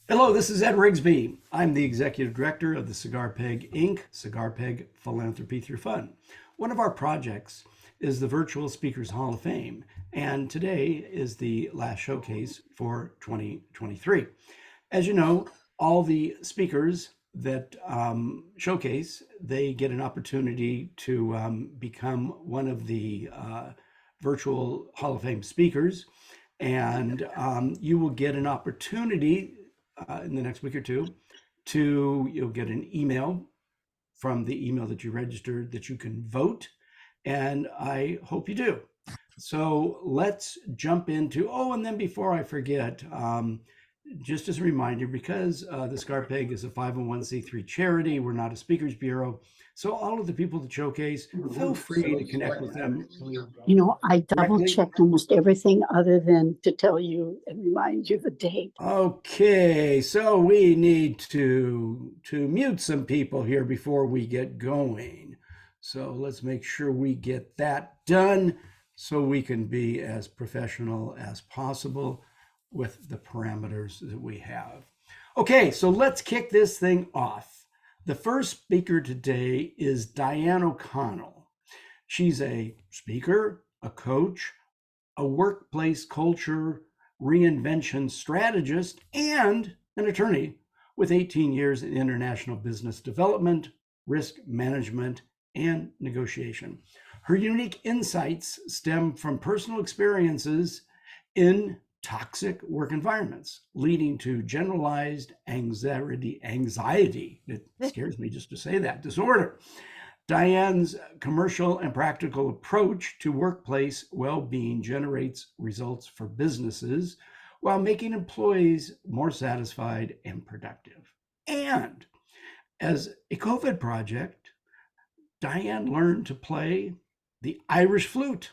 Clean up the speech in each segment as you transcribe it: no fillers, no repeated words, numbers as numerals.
Hello, this is Ed Rigsbee. I'm the executive director of the Cigar Peg Inc., Cigar Peg Philanthropy Through Fun. One of our projects is the Virtual Speakers Hall of Fame, and today is the last showcase for 2023. As you know, all the speakers that showcase, they get an opportunity to become one of the virtual Hall of Fame speakers, and you will get an opportunity in the next week or two you'll get an email from the email that you registered that you can vote, and I hope you do. So let's jump into, and then before I forget, just as a reminder, because the ScarPeg is a 501c3 charity, we're not a speakers bureau. So all of the people that showcase, feel free to connect with them. I double checked almost everything other than to tell you and remind you the date. Okay, so we need to mute some people here before we get going. So let's make sure we get that done so we can be as professional as possible with the parameters that we have. Okay, so let's kick this thing off. The first speaker today is Diane O'Connell. She's a speaker, a coach, a workplace culture reinvention strategist, and an attorney with 18 years in international business development, risk management, and negotiation. Her unique insights stem from personal experiences in toxic work environments, leading to generalized anxiety, it scares me just to say that, disorder. Diane's commercial and practical approach to workplace well-being generates results for businesses while making employees more satisfied and productive. And as a COVID project, Diane learned to play the Irish flute,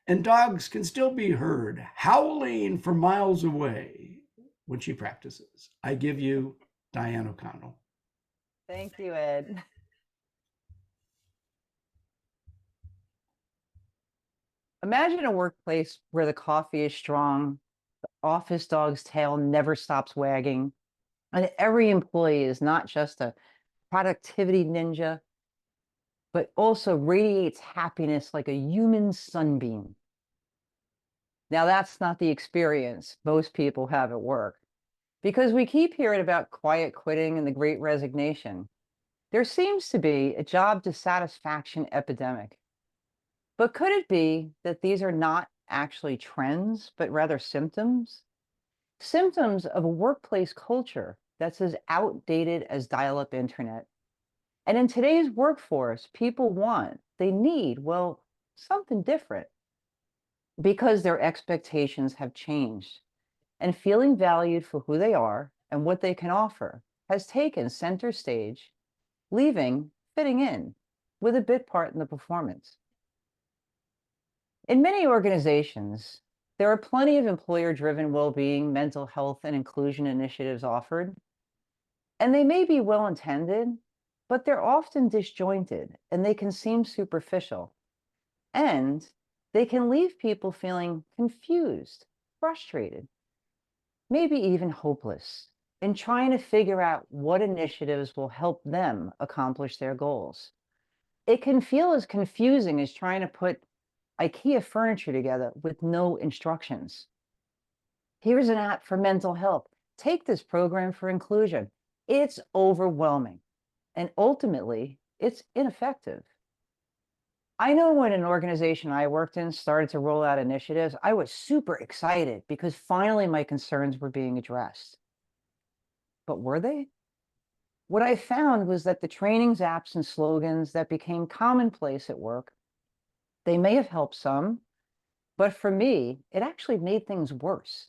and dogs can still be heard howling for miles away when she practices. I give you Diane O'Connell. Thank you, Ed. Imagine a workplace where the coffee is strong, the office dog's tail never stops wagging, and every employee is not just a productivity ninja, but also radiates happiness like a human sunbeam. Now, that's not the experience most people have at work, because we keep hearing about quiet quitting and the great resignation. There seems to be a job dissatisfaction epidemic. But could it be that these are not actually trends, but rather symptoms? Symptoms of a workplace culture that's as outdated as dial-up internet. And in today's workforce, people want, they need, well, something different because their expectations have changed. And feeling valued for who they are and what they can offer has taken center stage, leaving fitting in with a bit part in the performance. In many organizations, there are plenty of employer-driven well-being, mental health, and inclusion initiatives offered, and they may be well-intended, but they're often disjointed and they can seem superficial, and they can leave people feeling confused, frustrated, maybe even hopeless in trying to figure out what initiatives will help them accomplish their goals. It can feel as confusing as trying to put IKEA furniture together with no instructions. Here's an app for mental health. Take this program for inclusion. It's overwhelming, and ultimately, it's ineffective. I know when an organization I worked in started to roll out initiatives, I was super excited because finally my concerns were being addressed. But were they? What I found was that the trainings, apps, and slogans that became commonplace at work, they may have helped some, but for me, it actually made things worse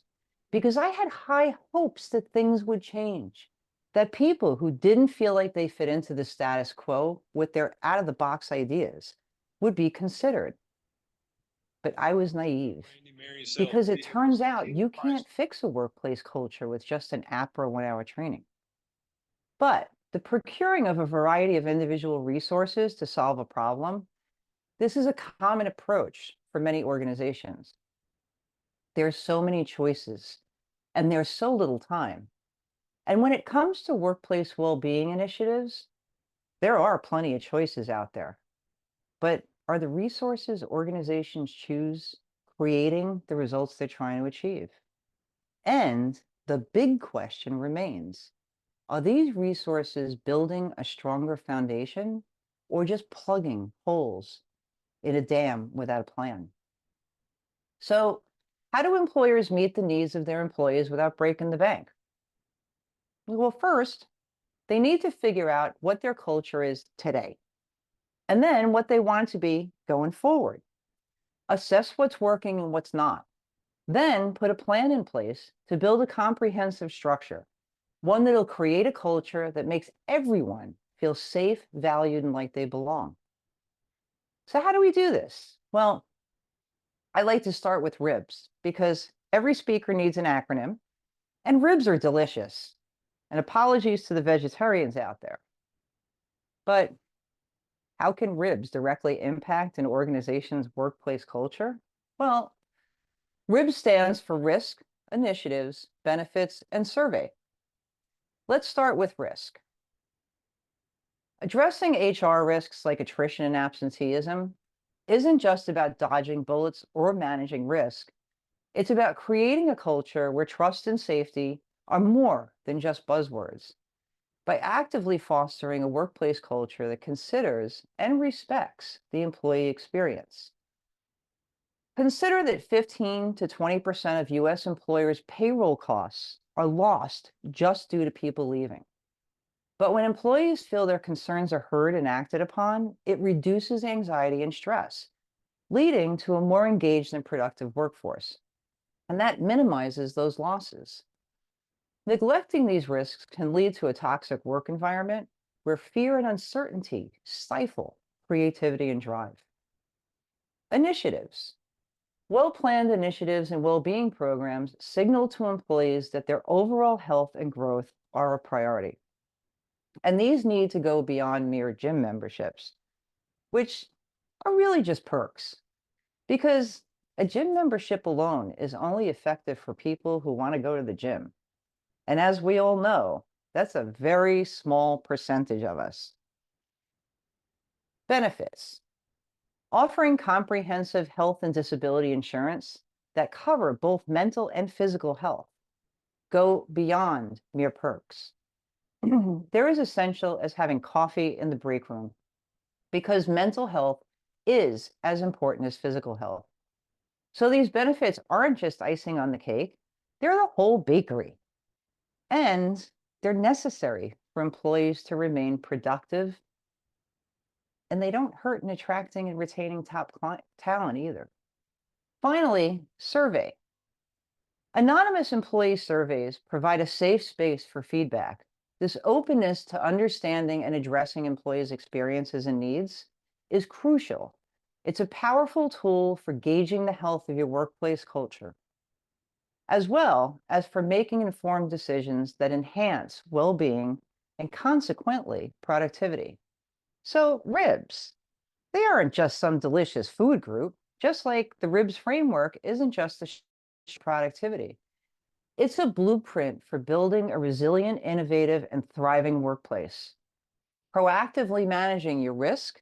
because I had high hopes that things would change, that people who didn't feel like they fit into the status quo with their out-of-the-box ideas would be considered. But I was naive because it turns out you can't fix a workplace culture with just an app or a 1-hour training. But the procuring of a variety of individual resources to solve a problem, this is a common approach for many organizations. There's so many choices and there's so little time. And when it comes to workplace well-being initiatives, there are plenty of choices out there. But are the resources organizations choose creating the results they're trying to achieve? And the big question remains, are these resources building a stronger foundation or just plugging holes in a dam without a plan? So, how do employers meet the needs of their employees without breaking the bank? Well, first, they need to figure out what their culture is today, and then what they want it to be going forward. Assess what's working and what's not. Then put a plan in place to build a comprehensive structure, one that'll create a culture that makes everyone feel safe, valued, and like they belong. So, how do we do this? Well, I like to start with ribs because every speaker needs an acronym, and ribs are delicious. And apologies to the vegetarians out there. But how can ribs directly impact an organization's workplace culture? Well, RIBS stands for Risk, Initiatives, Benefits, and Survey. Let's start with risk. Addressing HR risks like attrition and absenteeism isn't just about dodging bullets or managing risk. It's about creating a culture where trust and safety are more than just buzzwords. By actively fostering a workplace culture that considers and respects the employee experience. Consider that 15 to 20% of US employers' payroll costs are lost just due to people leaving. But when employees feel their concerns are heard and acted upon, it reduces anxiety and stress, leading to a more engaged and productive workforce. And that minimizes those losses. Neglecting these risks can lead to a toxic work environment where fear and uncertainty stifle creativity and drive. Initiatives. Well-planned initiatives and well-being programs signal to employees that their overall health and growth are a priority. And these need to go beyond mere gym memberships, which are really just perks. Because a gym membership alone is only effective for people who want to go to the gym. And as we all know, that's a very small percentage of us. Benefits. Offering comprehensive health and disability insurance that cover both mental and physical health go beyond mere perks. They're as essential as having coffee in the break room because mental health is as important as physical health. So these benefits aren't just icing on the cake, they're the whole bakery. And they're necessary for employees to remain productive, and they don't hurt in attracting and retaining top talent either. Finally, survey. Anonymous employee surveys provide a safe space for feedback. This openness to understanding and addressing employees' experiences and needs is crucial. It's a powerful tool for gauging the health of your workplace culture, as well as for making informed decisions that enhance well-being and consequently productivity. So ribs, they aren't just some delicious food group, just like the ribs framework isn't just a productivity. It's a blueprint for building a resilient, innovative, and thriving workplace. Proactively managing your risk,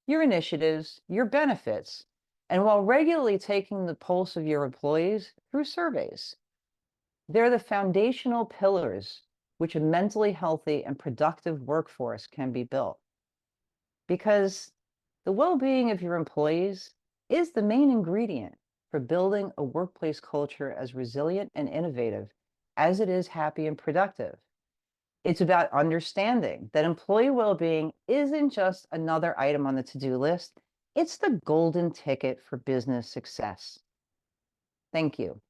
your initiatives, your benefits, and while regularly taking the pulse of your employees through surveys. They're the foundational pillars which a mentally healthy and productive workforce can be built. Because the well-being of your employees is the main ingredient for building a workplace culture as resilient and innovative as it is happy and productive. It's about understanding that employee well-being isn't just another item on the to-do list, it's the golden ticket for business success. Thank you.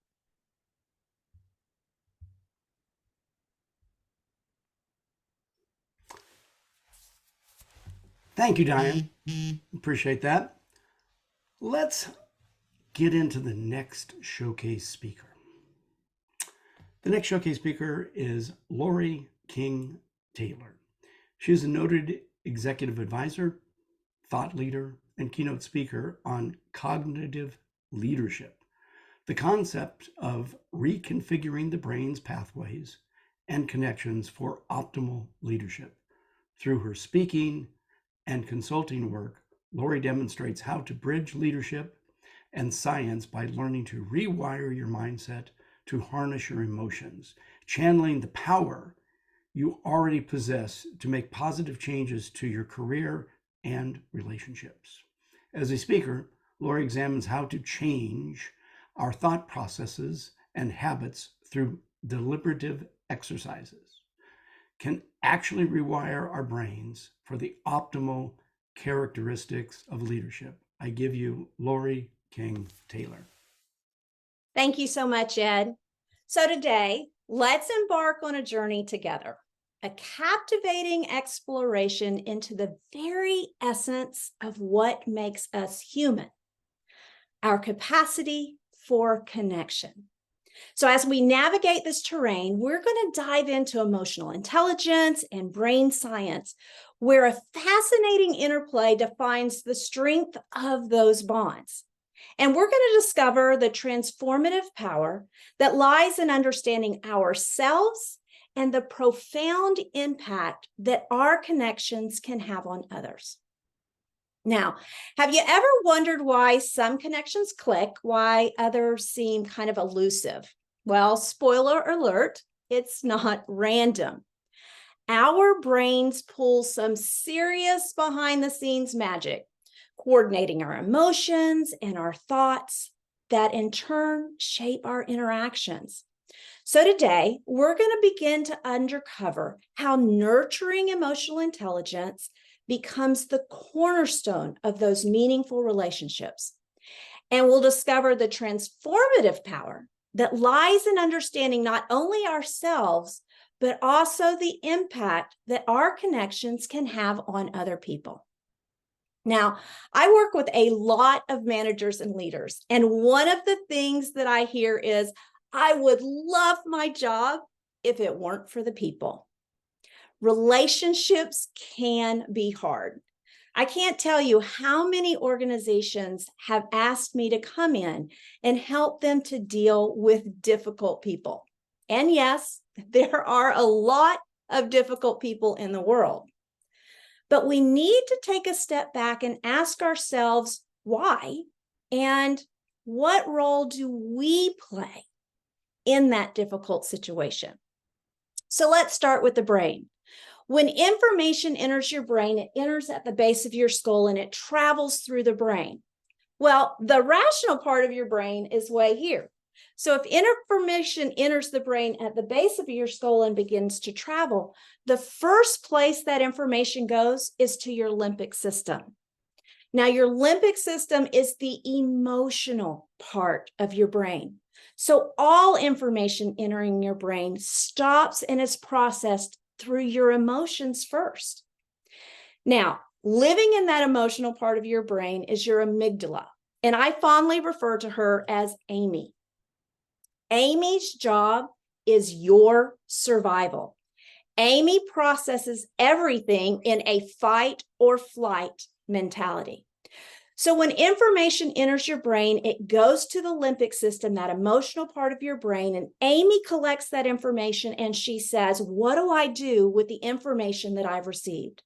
Thank you, Diane. Appreciate that. Let's get into the next showcase speaker. The next showcase speaker is Lori King Taylor. She is a noted executive advisor, thought leader, and keynote speaker on cognitive leadership, the concept of reconfiguring the brain's pathways and connections for optimal leadership. Through her speaking and consulting work, Lori demonstrates how to bridge leadership and science by learning to rewire your mindset to harness your emotions, channeling the power you already possess to make positive changes to your career and relationships. As a speaker, Lori examines how to change our thought processes and habits through deliberative exercises, can actually rewire our brains for the optimal characteristics of leadership. I give you Lori King Taylor. Thank you so much, Ed. So today, let's embark on a journey together, a captivating exploration into the very essence of what makes us human, our capacity for connection. So as we navigate this terrain, we're going to dive into emotional intelligence and brain science, where a fascinating interplay defines the strength of those bonds. And we're going to discover the transformative power that lies in understanding ourselves and the profound impact that our connections can have on others. Now, have you ever wondered why some connections click, why others seem kind of elusive? Well, spoiler alert, it's not random. Our brains pull some serious behind-the-scenes magic, coordinating our emotions and our thoughts that in turn shape our interactions. So today, we're going to begin to uncover how nurturing emotional intelligence becomes the cornerstone of those meaningful relationships. And we'll discover the transformative power that lies in understanding not only ourselves, but also the impact that our connections can have on other people. Now, I work with a lot of managers and leaders, and one of the things that I hear is, I would love my job if it weren't for the people. Relationships can be hard. I can't tell you how many organizations have asked me to come in and help them to deal with difficult people. And yes, there are a lot of difficult people in the world. But we need to take a step back and ask ourselves why and what role do we play in that difficult situation. So let's start with the brain. When information enters your brain, it enters at the base of your skull and it travels through the brain. Well, the rational part of your brain is way here. So if information enters the brain at the base of your skull and begins to travel, the first place that information goes is to your limbic system. Now, your limbic system is the emotional part of your brain. So all information entering your brain stops and is processed through your emotions first. Now, living in that emotional part of your brain is your amygdala, and I fondly refer to her as Amy. Amy's job is your survival. Amy processes everything in a fight or flight mentality. So when information enters your brain, it goes to the limbic system, that emotional part of your brain, and Amy collects that information and she says, what do I do with the information that I've received?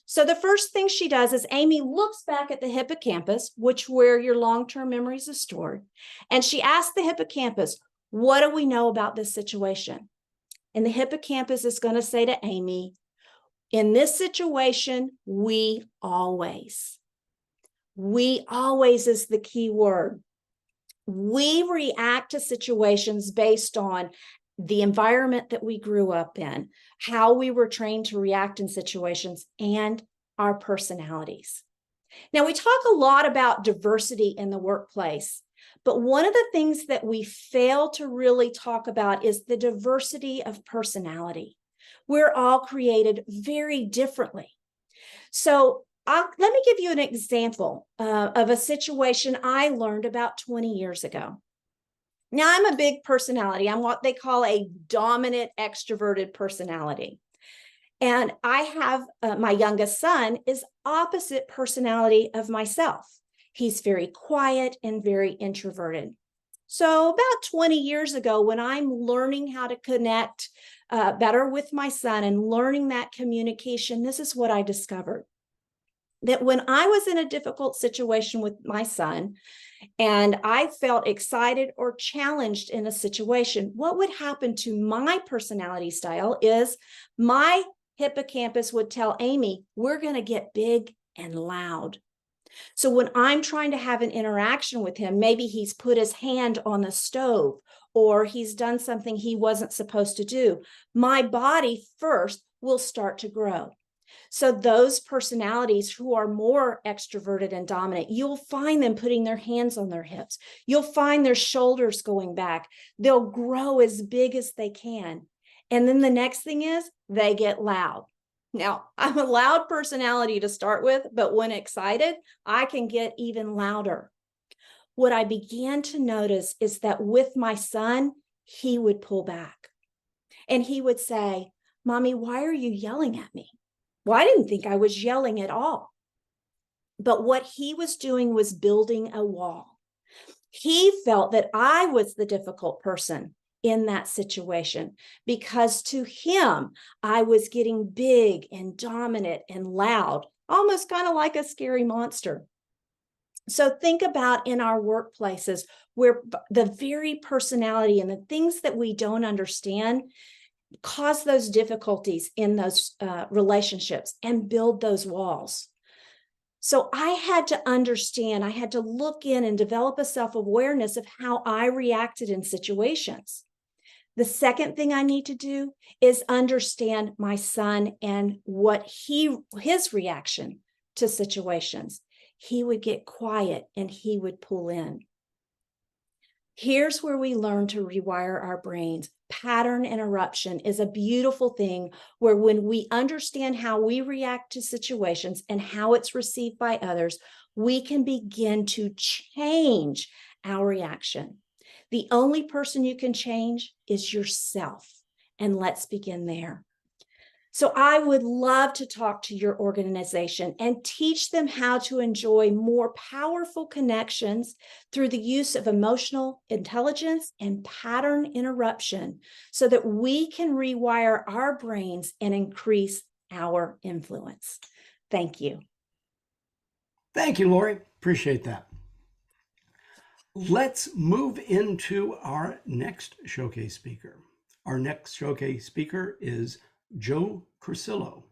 So the first thing she does is Amy looks back at the hippocampus, which where your long-term memories are stored, and she asks the hippocampus, what do we know about this situation? And the hippocampus is going to say to Amy, in this situation, we always is the key word. We react to situations based on the environment that we grew up in, how we were trained to react in situations, and our personalities. Now, we talk a lot about diversity in the workplace, but one of the things that we fail to really talk about is the diversity of personality. We're all created very differently. So let me give you an example of a situation I learned about 20 years ago. Now, I'm a big personality. I'm what they call a dominant extroverted personality. And I have my youngest son is opposite personality of myself. He's very quiet and very introverted. So about 20 years ago, when I'm learning how to connect better with my son and learning that communication, this is what I discovered. That when I was in a difficult situation with my son and I felt excited or challenged in a situation, what would happen to my personality style is my hippocampus would tell Amy, we're going to get big and loud. So when I'm trying to have an interaction with him, maybe he's put his hand on the stove or he's done something he wasn't supposed to do, my body first will start to grow. So those personalities who are more extroverted and dominant, you'll find them putting their hands on their hips. You'll find their shoulders going back. They'll grow as big as they can. And then the next thing is they get loud. Now, I'm a loud personality to start with, but when excited, I can get even louder. What I began to notice is that with my son, he would pull back and he would say, Mommy, why are you yelling at me? Well, I didn't think I was yelling at all. But what he was doing was building a wall. He felt that I was the difficult person in that situation because to him, I was getting big and dominant and loud, almost kind of like a scary monster. So think about in our workplaces where the very personality and the things that we don't understand cause those difficulties in those relationships and build those walls. So I had to understand, I had to look in and develop a self-awareness of how I reacted in situations. The second thing I need to do is understand my son and what his reaction to situations. He would get quiet and he would pull in. Here's where we learn to rewire our brains. Pattern interruption is a beautiful thing where when we understand how we react to situations and how it's received by others, we can begin to change our reaction. The only person you can change is yourself. And let's begin there. So I would love to talk to your organization and teach them how to enjoy more powerful connections through the use of emotional intelligence and pattern interruption so that we can rewire our brains and increase our influence. Thank you. Thank you, Lori. Appreciate that. Let's move into our next showcase speaker. Our next showcase speaker is Joe Curcillo.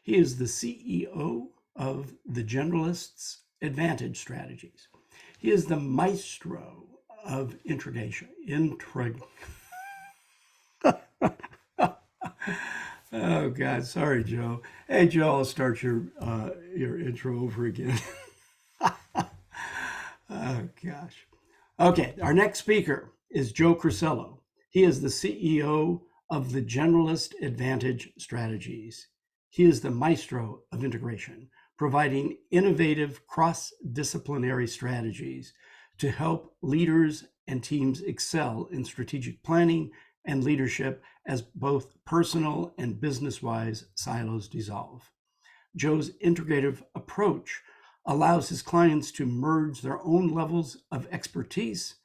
He is the CEO of the Generalists Advantage Strategies. He is the maestro of integration. Oh God, sorry, Joe. Hey, Joe, I'll start your intro over again. Oh gosh. Okay, our next speaker is Joe Curcillo. He is the CEO of the Generalist Advantage Strategies. He is the maestro of integration, providing innovative cross-disciplinary strategies to help leaders and teams excel in strategic planning and leadership as both personal and business-wise silos dissolve. Joe's integrative approach allows his clients to merge their own levels of expertise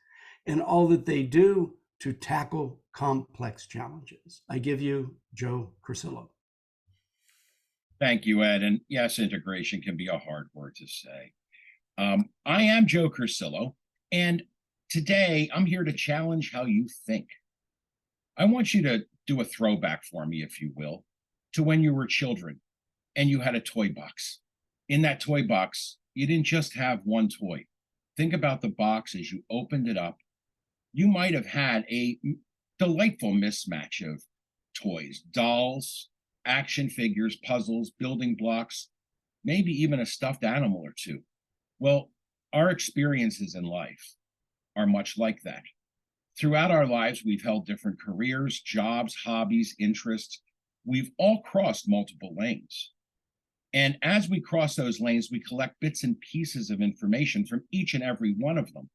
in all that they do to tackle complex challenges. I give you Joe Curcillo. Thank you, Ed. And yes, integration can be a hard word to say. I am Joe Curcillo, and today I'm here to challenge how you think. I want you to do a throwback for me, if you will, to when you were children and you had a toy box. In that toy box, you didn't just have one toy. Think about the box as you opened it up. You might have had a delightful mismatch of toys, dolls, action figures, puzzles, building blocks, maybe even a stuffed animal or two. Well, our experiences in life are much like that. Throughout our lives, we've held different careers, jobs, hobbies, interests. We've all crossed multiple lanes. And as we cross those lanes, we collect bits and pieces of information from each and every one of them.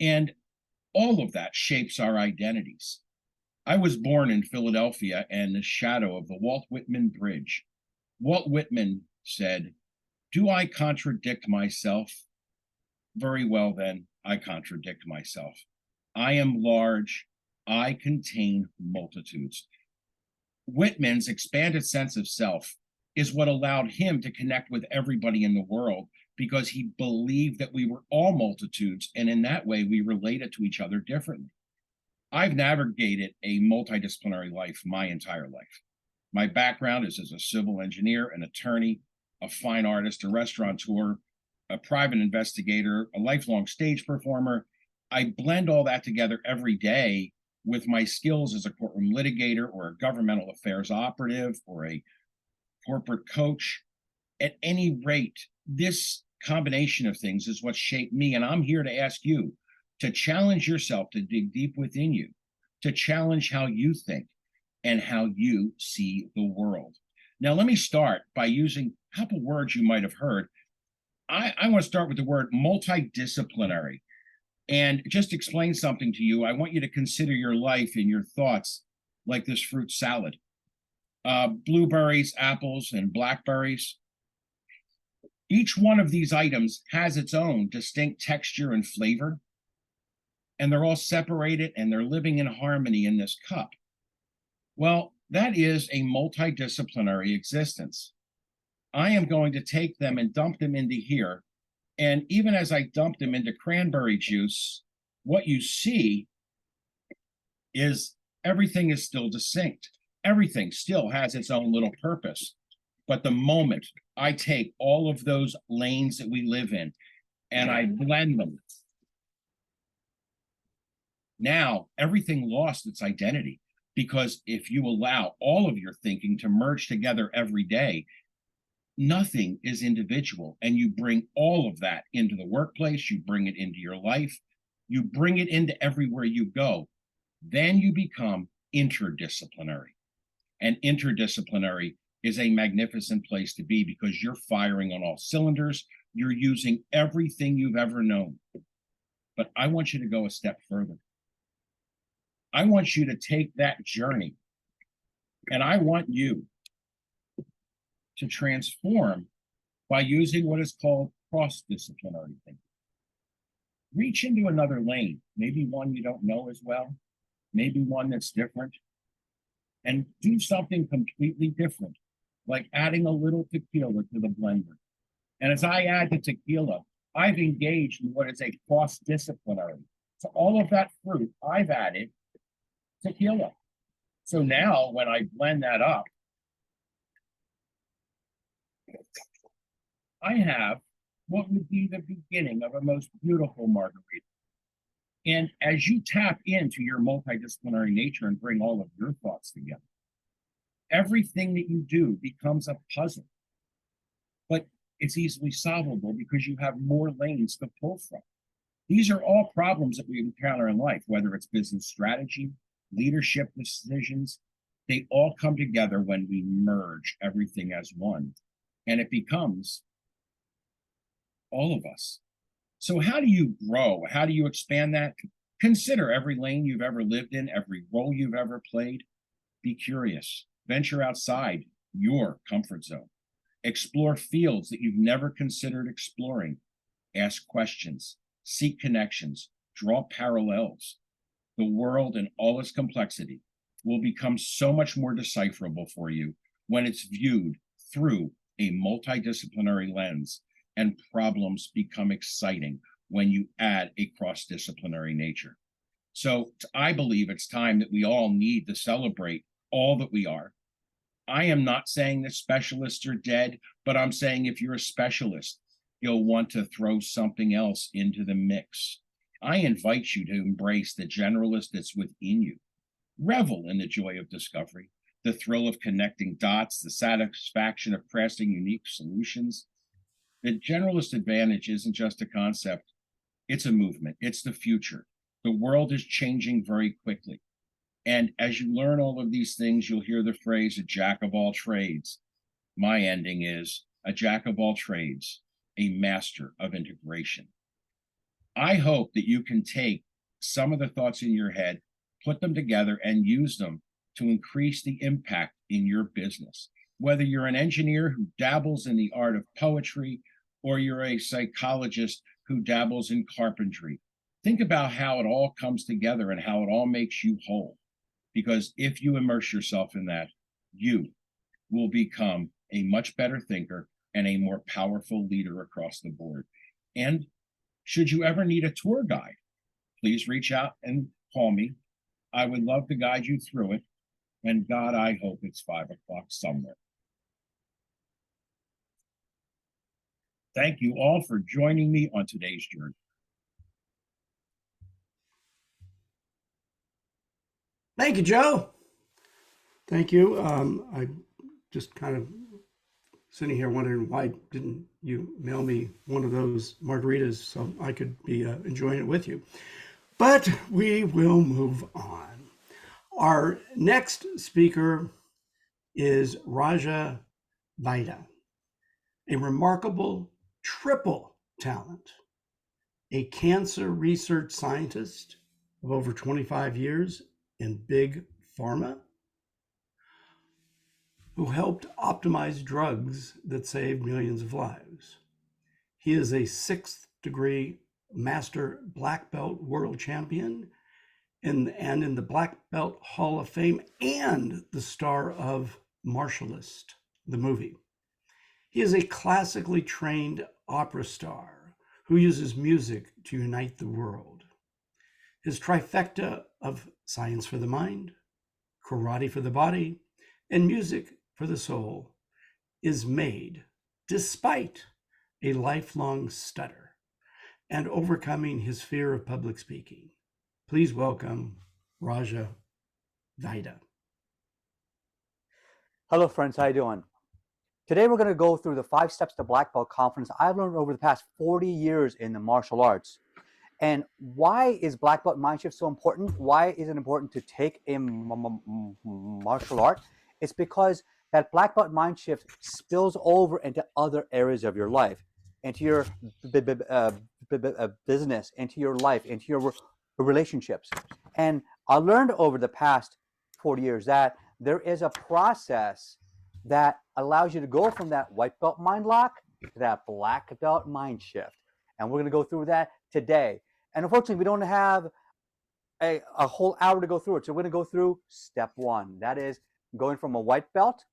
And all of that shapes our identities. I was born in Philadelphia and the shadow of the Walt Whitman Bridge. Walt Whitman said, "Do I contradict myself? Very well then, I contradict myself. I am large. I contain multitudes. Whitman's expanded sense of self is what allowed him to connect with everybody in the world, because he believed that we were all multitudes, and in that way we related to each other differently. I've navigated a multidisciplinary life my entire life. My background is as a civil engineer, an attorney, a fine artist, a restaurateur, a private investigator, a lifelong stage performer. I blend all that together every day with my skills as a courtroom litigator or a governmental affairs operative or a corporate coach. At any rate, this combination of things is what shaped me. And I'm here to ask you to challenge yourself, to dig deep within you, to challenge how you think and how you see the world. Now, let me start by using a couple words you might have heard. I want to start with the word multidisciplinary and just explain something to you. I want you to consider your life and your thoughts like this fruit salad. Blueberries, apples, and blackberries. Each one of these items has its own distinct texture and flavor, and they're all separated and they're living in harmony in this cup. Well, that is a multidisciplinary existence. I am going to take them and dump them into here. And even as I dump them into cranberry juice, what you see is everything is still distinct. Everything still has its own little purpose. But the moment I take all of those lanes that we live in and I blend them, now everything lost its identity. Because if you allow all of your thinking to merge together every day, nothing is individual. And you bring all of that into the workplace, you bring it into your life, you bring it into everywhere you go. Then you become interdisciplinary. And interdisciplinary is a magnificent place to be because you're firing on all cylinders. You're using everything you've ever known. But I want you to go a step further. I want you to take that journey, and I want you to transform by using what is called cross-disciplinary thinking. Reach into another lane, maybe one you don't know as well, maybe one that's different, and do something completely different, like adding a little tequila to the blender. And as I add the tequila, I've engaged in what is a cross-disciplinary. So all of that fruit, I've added tequila. So now when I blend that up, I have what would be the beginning of a most beautiful margarita. And as you tap into your multidisciplinary nature and bring all of your thoughts together, everything that you do becomes a puzzle. But it's easily solvable because you have more lanes to pull from. These are all problems that we encounter in life, whether it's business strategy, leadership decisions. They all come together when we merge everything as one, and it becomes all of us. So how do you grow? How do you expand that? Consider every lane you've ever lived in, every role you've ever played. Be curious. Venture outside your comfort zone. Explore fields that you've never considered exploring. Ask questions. Seek connections. Draw parallels. The world in all its complexity will become so much more decipherable for you when it's viewed through a multidisciplinary lens, and problems become exciting when you add a cross-disciplinary nature. So I believe it's time that we all need to celebrate all that we are. I am not saying that specialists are dead, but I'm saying if you're a specialist, you'll want to throw something else into the mix. I invite you to embrace the generalist that's within you. Revel in the joy of discovery, the thrill of connecting dots, the satisfaction of crafting unique solutions. The generalist advantage isn't just a concept, it's a movement, it's the future. The world is changing very quickly. And as you learn all of these things, you'll hear the phrase, a jack of all trades. My ending is a jack of all trades, a master of integration. I hope that you can take some of the thoughts in your head, put them together, and use them to increase the impact in your business. Whether you're an engineer who dabbles in the art of poetry, or you're a psychologist who dabbles in carpentry, think about how it all comes together and how it all makes you whole. Because if you immerse yourself in that, you will become a much better thinker and a more powerful leader across the board. And should you ever need a tour guide, please reach out and call me. I would love to guide you through it. And God, I hope it's 5 o'clock somewhere. Thank you all for joining me on today's journey. Thank you, Joe. Thank you. I just kind of sitting here wondering, why didn't you mail me one of those margaritas so I could be enjoying it with you? But we will move on. Our next speaker is Vaidya, a remarkable triple talent, a cancer research scientist of over 25 years in big pharma, who helped optimize drugs that saved millions of lives. He is a 6th degree master black belt world champion and in the Black Belt Hall of Fame, and the star of Martialist, the movie. He is a classically trained opera star who uses music to unite the world. His trifecta of science for the mind, karate for the body, and music for the soul is made despite a lifelong stutter and overcoming his fear of public speaking. Please welcome Vaidya. Hello friends, how you doing? Today we're going to go through the 5 steps to black belt confidence I've learned over the past 40 years in the martial arts. And why is black belt mind shift so important? Why is it important to take a martial art? It's because that black belt mind shift spills over into other areas of your life, into your business, into your life, into your relationships. And I learned over the past 40 years that there is a process that allows you to go from that white belt mind lock to that black belt mind shift. And we're going to go through that today. And unfortunately, we don't have a whole hour to go through it. So we're going to go through step 1. That is going from a white belt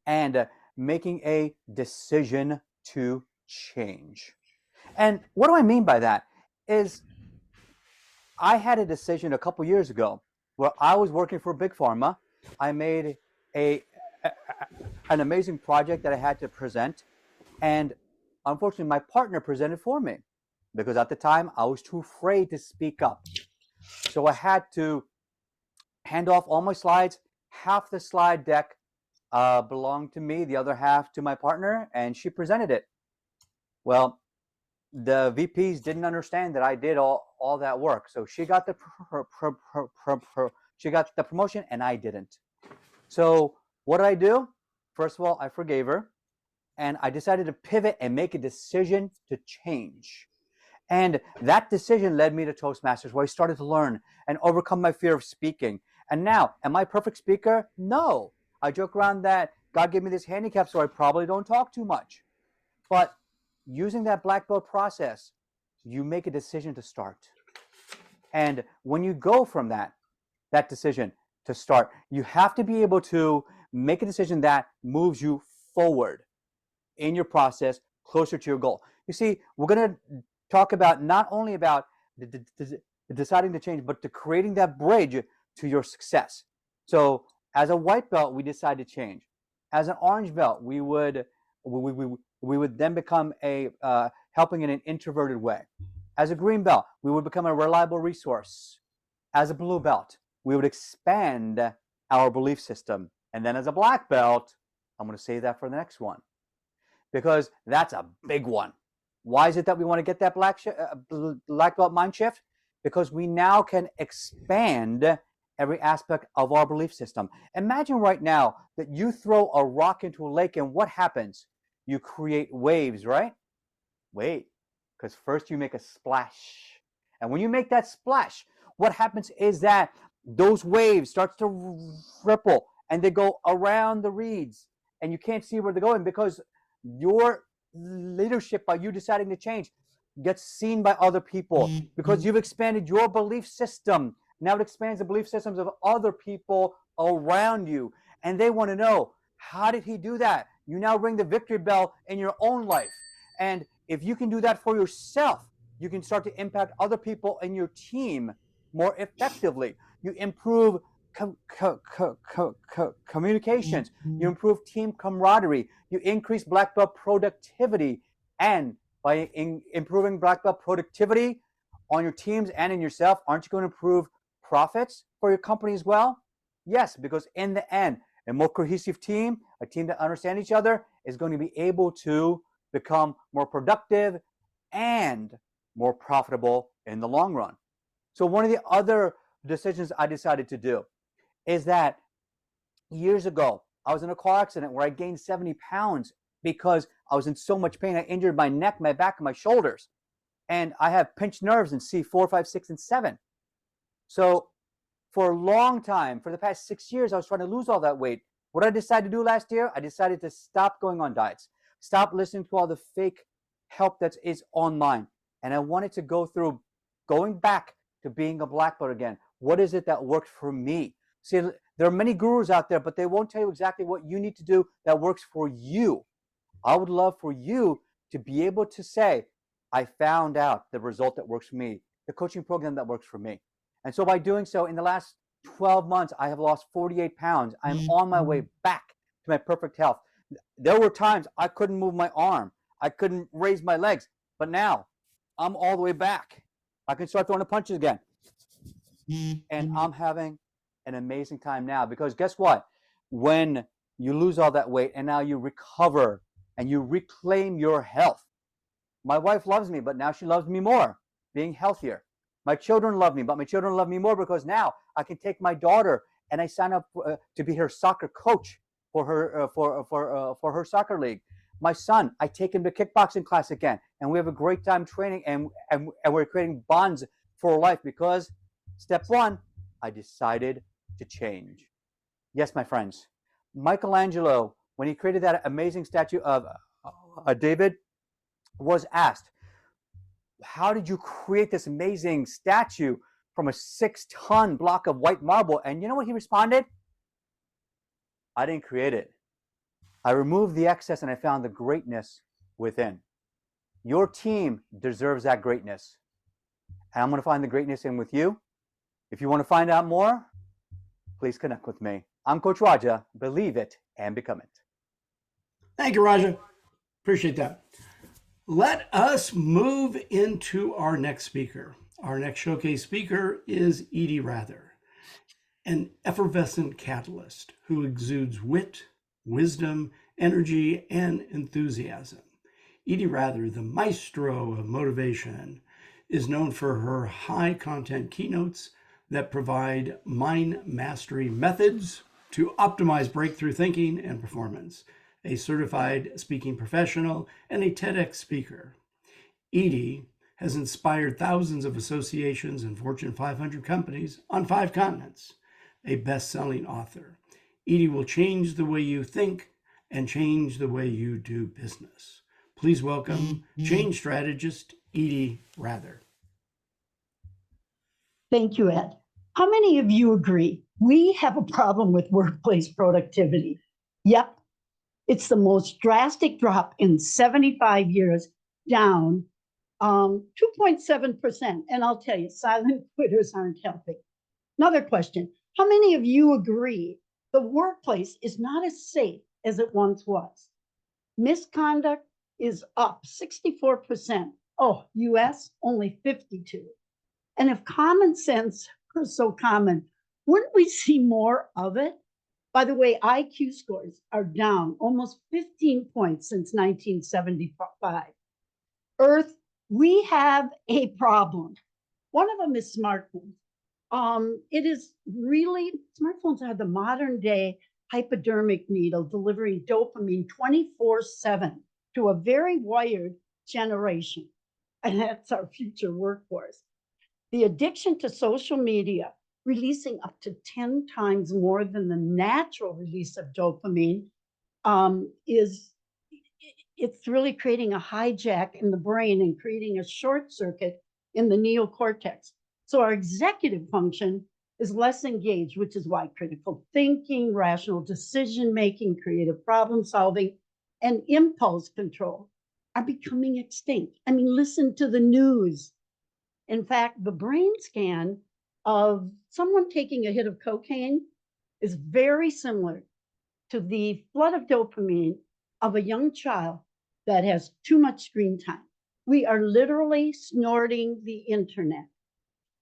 and making a decision to change. And what do I mean by that? Is I had a decision a couple years ago where I was working for Big Pharma. I made an amazing project that I had to present. And unfortunately, my partner presented for me because at the time I was too afraid to speak up. So I had to hand off all my slides. Half the slide deck belonged to me, the other half to my partner, and she presented it. Well, the VPs didn't understand that I did all that work. So she got the promotion and I didn't. So what did I do? First of all, I forgave her and I decided to pivot and make a decision to change. And that decision led me to Toastmasters, where I started to learn and overcome my fear of speaking. And now, am I a perfect speaker? No. I joke around that God gave me this handicap, so I probably don't talk too much. But using that black belt process, you make a decision to start. And when you go from that decision to start, you have to be able to make a decision that moves you forward in your process, closer to your goal. You see, we're going to talk about not only about deciding to change, but to creating that bridge to your success. So as a white belt, we decided to change. As an orange belt, we would then become helping in an introverted way. As a green belt, we would become a reliable resource. As a blue belt, we would expand our belief system. And then as a black belt, I'm going to save that for the next one, because that's a big one. Why is it that we want to get that black belt mind shift? Because we now can expand every aspect of our belief system. Imagine right now that you throw a rock into a lake, and what happens? You create waves, right? Wait, because first you make a splash. And when you make that splash, what happens is that those waves start to ripple and they go around the reeds, and you can't see where they're going because your leadership, by you deciding to change, gets seen by other people because you've expanded your belief system. Now it expands the belief systems of other people around you. And they want to know, how did he do that? You now ring the victory bell in your own life. And if you can do that for yourself, you can start to impact other people in your team more effectively. You improve communications. You improve team camaraderie. You increase black belt productivity. And by improving black belt productivity on your teams and in yourself, aren't you going to improve profits for your company as well? Yes, because in the end, a more cohesive team, a team that understands each other, is going to be able to become more productive and more profitable in the long run. So one of the other decisions I decided to do is that years ago, I was in a car accident where I gained 70 pounds because I was in so much pain. I injured my neck, my back, and my shoulders. And I have pinched nerves in C4, 5, 6, and 7. So for a long time, for the past 6 years, I was trying to lose all that weight. What I decided to do last year, I decided to stop going on diets, stop listening to all the fake help that is online. And I wanted to go through going back to being a black belt again. What is it that worked for me? See, there are many gurus out there, but they won't tell you exactly what you need to do that works for you. I would love for you to be able to say, I found out the result that works for me, the coaching program that works for me. And so by doing so, in the last 12 months, I have lost 48 pounds. I'm on my way back to my perfect health. There were times I couldn't move my arm. I couldn't raise my legs. But now I'm all the way back. I can start throwing the punches again. And I'm having an amazing time now because guess what? When you lose all that weight and now you recover and you reclaim your health. My wife loves me, but now she loves me more, being healthier. My children love me, but my children love me more because now I can take my daughter and I sign up to be her soccer coach for her for her soccer league. My son, I take him to kickboxing class again, and we have a great time training, and we're creating bonds for life because step one, I decided to change. Yes, my friends, Michelangelo, when he created that amazing statue of David, was asked, how did you create this amazing statue from a 6-ton block of white marble? And you know what he responded? I didn't create it. I removed the excess and I found the greatness within. Your team deserves that greatness. And I'm going to find the greatness in with you. If you want to find out more, please connect with me. I'm Coach Raja. Believe it and become it. Thank you, Raja. Appreciate that. Let us move into our next speaker. Our next showcase speaker is Edie Raether, an effervescent catalyst who exudes wit, wisdom, energy, and enthusiasm. Edie Raether, the maestro of motivation, is known for her high-content keynotes that provide mind mastery methods to optimize breakthrough thinking and performance. A certified speaking professional, and a TEDx speaker. Edie has inspired thousands of associations and Fortune 500 companies on 5 continents. A best-selling author, Edie will change the way you think and change the way you do business. Please welcome change strategist Edie Raether. Thank you, Ed. How many of you agree we have a problem with workplace productivity? Yep. It's the most drastic drop in 75 years, down 2.7%. And I'll tell you, silent quitters aren't helping. Another question. How many of you agree the workplace is not as safe as it once was? Misconduct is up 64%. Oh, US, only 52. And if common sense were so common, wouldn't we see more of it? By the way, IQ scores are down almost 15 points since 1975. Earth, we have a problem. One of them is smartphones. It is really, smartphones are the modern day hypodermic needle delivering dopamine 24/7 to a very wired generation. And that's our future workforce. The addiction to social media, releasing up to 10 times more than the natural release of dopamine, it's really creating a hijack in the brain and creating a short circuit in the neocortex. So our executive function is less engaged, which is why critical thinking, rational decision-making, creative problem solving, and impulse control are becoming extinct. I mean, listen to the news. In fact, the brain scan of someone taking a hit of cocaine is very similar to the flood of dopamine of a young child that has too much screen time. We are literally snorting the internet.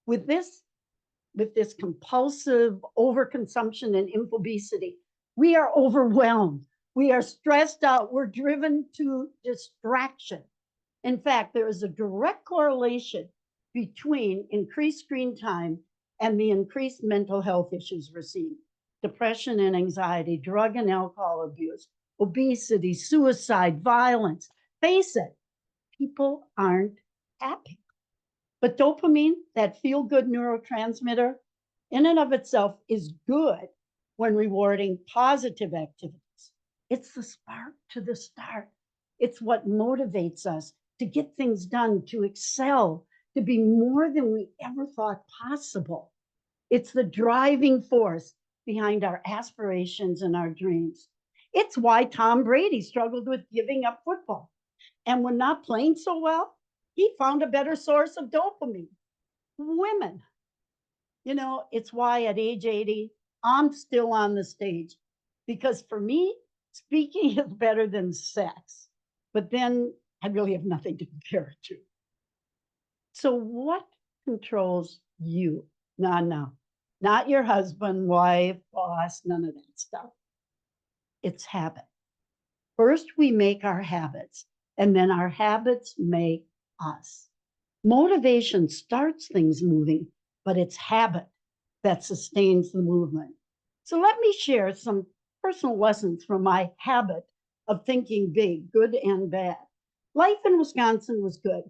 With this compulsive overconsumption and infobesity, we are overwhelmed. We are stressed out. We're driven to distraction. In fact, there is a direct correlation between increased screen time and the increased mental health issues we're seeing. Depression and anxiety, drug and alcohol abuse, obesity, suicide, violence. Face it, people aren't happy. But dopamine, that feel-good neurotransmitter, in and of itself is good when rewarding positive activities. It's the spark to the start. It's what motivates us to get things done, to excel, to be more than we ever thought possible. It's the driving force behind our aspirations and our dreams. It's why Tom Brady struggled with giving up football. And when not playing so well, he found a better source of dopamine. Women. You know, it's why at age 80, I'm still on the stage. Because for me, speaking is better than sex. But then I really have nothing to compare it to. So what controls you? No, not your husband, wife, boss, none of that stuff. It's habit. First, we make our habits, and then our habits make us. Motivation starts things moving, but it's habit that sustains the movement. So let me share some personal lessons from my habit of thinking big, good and bad. Life in Wisconsin was good.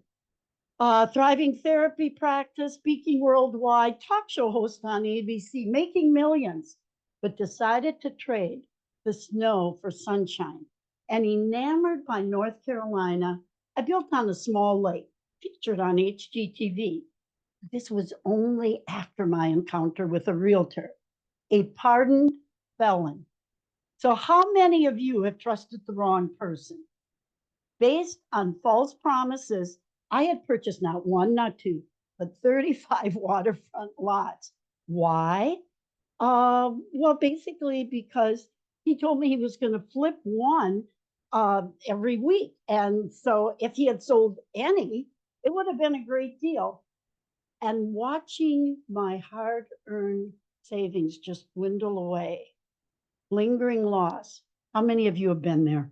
Thriving therapy practice, speaking worldwide, talk show host on ABC, making millions, but decided to trade the snow for sunshine. And enamored by North Carolina, I built on a small lake, featured on HGTV. This was only after my encounter with a realtor, a pardoned felon. So how many of you have trusted the wrong person? Based on false promises, I had purchased not one, not two, but 35 waterfront lots. Why? Well, basically because he told me he was going to flip one every week. And so if he had sold any, it would have been a great deal. And watching my hard-earned savings just dwindle away, lingering loss. How many of you have been there?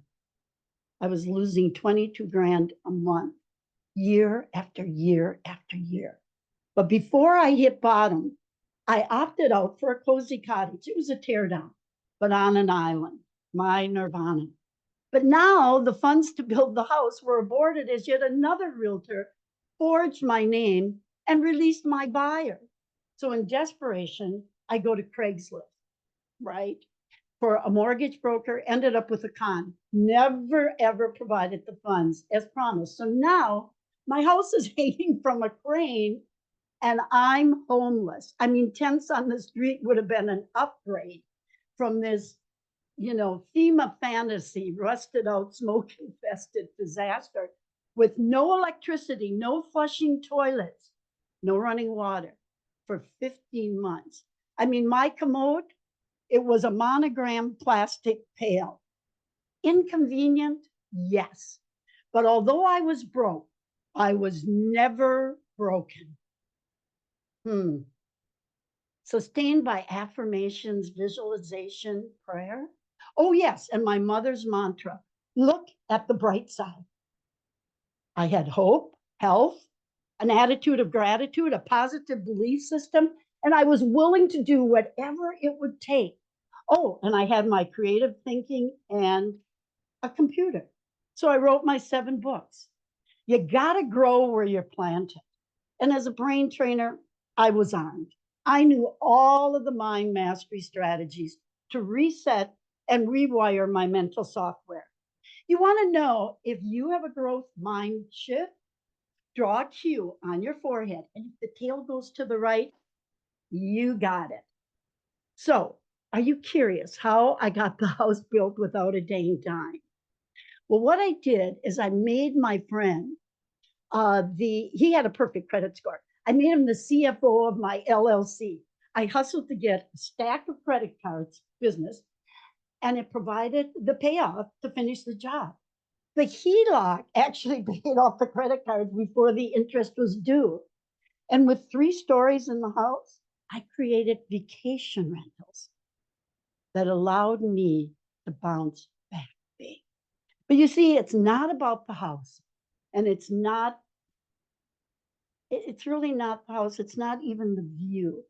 I was losing 22 grand a month, year after year after year. But before I hit bottom, I opted out for a cozy cottage. It was a teardown, but on an island, my nirvana. But now the funds to build the house were aborted as yet another realtor forged my name and released my buyer. So in desperation, I go to Craigslist, right? For a mortgage broker, ended up with a con, never ever provided the funds as promised. So now my house is hanging from a crane and I'm homeless. I mean, tents on the street would have been an upgrade from this, you know, FEMA fantasy, rusted out, smoke infested disaster with no electricity, no flushing toilets, no running water for 15 months. I mean, my commode, it was a monogram plastic pail. Inconvenient, yes. But although I was broke, I was never broken. Sustained by affirmations, visualization, prayer. Oh, yes. And my mother's mantra, look at the bright side. I had hope, health, an attitude of gratitude, a positive belief system, and I was willing to do whatever it would take. Oh, and I had my creative thinking and a computer. So I wrote my 7 books. You got to grow where you're planted. And as a brain trainer, I was armed. I knew all of the mind mastery strategies to reset and rewire my mental software. You want to know if you have a growth mind shift, draw a Q on your forehead. And if the tail goes to the right, you got it. So, are you curious how I got the house built without a dang dime? Well, what I did is I made my friend, he had a perfect credit score. I made him the CFO of my LLC. I hustled to get a stack of credit cards business, and it provided the payoff to finish the job. The HELOC actually paid off the credit cards before the interest was due. And with 3 stories in the house, I created vacation rentals that allowed me to bounce back big. But you see, it's not about the house. And it's really not the house. It's not even the view.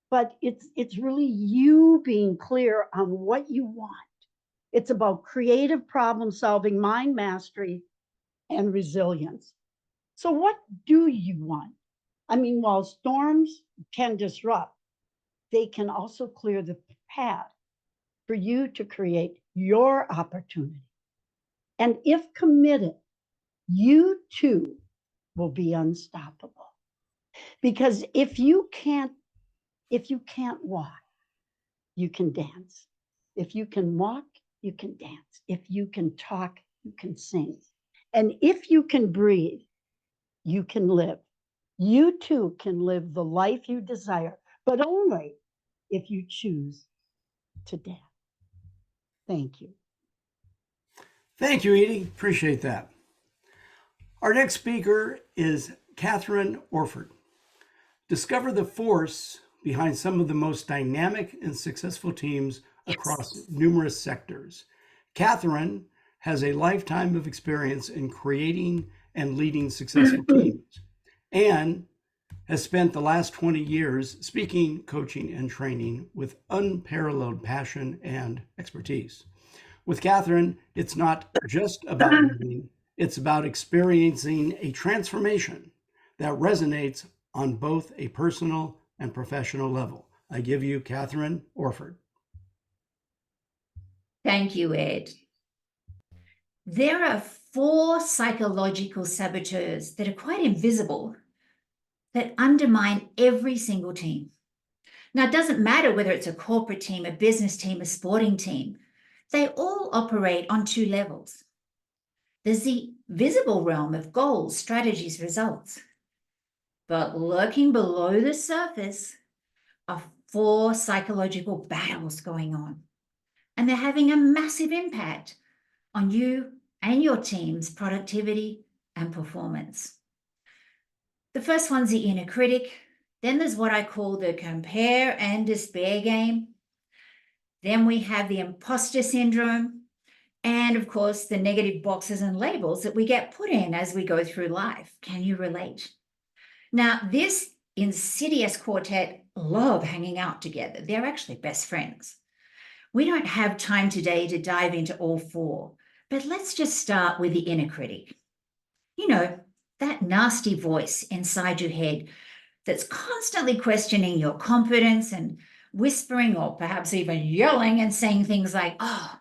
But it's really you being clear on what you want. It's about creative problem solving, mind mastery, and resilience. So what do you want? I mean, while storms can disrupt, they can also clear the path for you to create your opportunity. And if committed, you too will be unstoppable. Because if you can't walk, you can dance. If you can walk, you can dance. If you can talk, you can sing. And if you can breathe, you can live. You too can live the life you desire, but only if you choose to dance. Thank you. Thank you, Edie. Appreciate that. Our next speaker is Kathryn Orford. Discover the force behind some of the most dynamic and successful teams across numerous sectors. Kathryn has a lifetime of experience in creating and leading successful teams and has spent the last 20 years speaking, coaching, and training with unparalleled passion and expertise. With Kathryn, it's not just about learning, it's about experiencing a transformation that resonates on both a personal and professional level. I give you Kathryn Orford. Thank you, Ed. There are 4 psychological saboteurs that are quite invisible that undermine every single team. Now, it doesn't matter whether it's a corporate team, a business team, a sporting team. They all operate on 2 levels. There's the visible realm of goals, strategies, results. But lurking below the surface are 4 psychological battles going on. And they're having a massive impact on you and your team's productivity and performance. The first one's the inner critic. Then there's what I call the compare and despair game. Then we have the imposter syndrome. And of course, the negative boxes and labels that we get put in as we go through life. Can you relate? Now, this insidious quartet love hanging out together. They're actually best friends. We don't have time today to dive into all 4, but let's just start with the inner critic. You know, that nasty voice inside your head that's constantly questioning your competence and whispering or perhaps even yelling and saying things like, oh,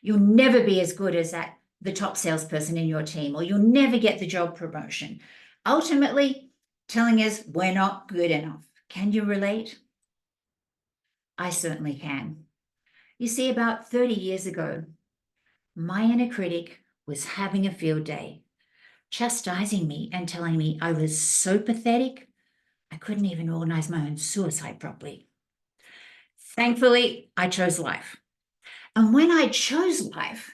you'll never be as good as the top salesperson in your team, or you'll never get the job promotion. Ultimately, telling us we're not good enough. Can you relate? I certainly can. You see, about 30 years ago, my inner critic was having a field day, chastising me and telling me I was so pathetic, I couldn't even organize my own suicide properly. Thankfully, I chose life. And when I chose life,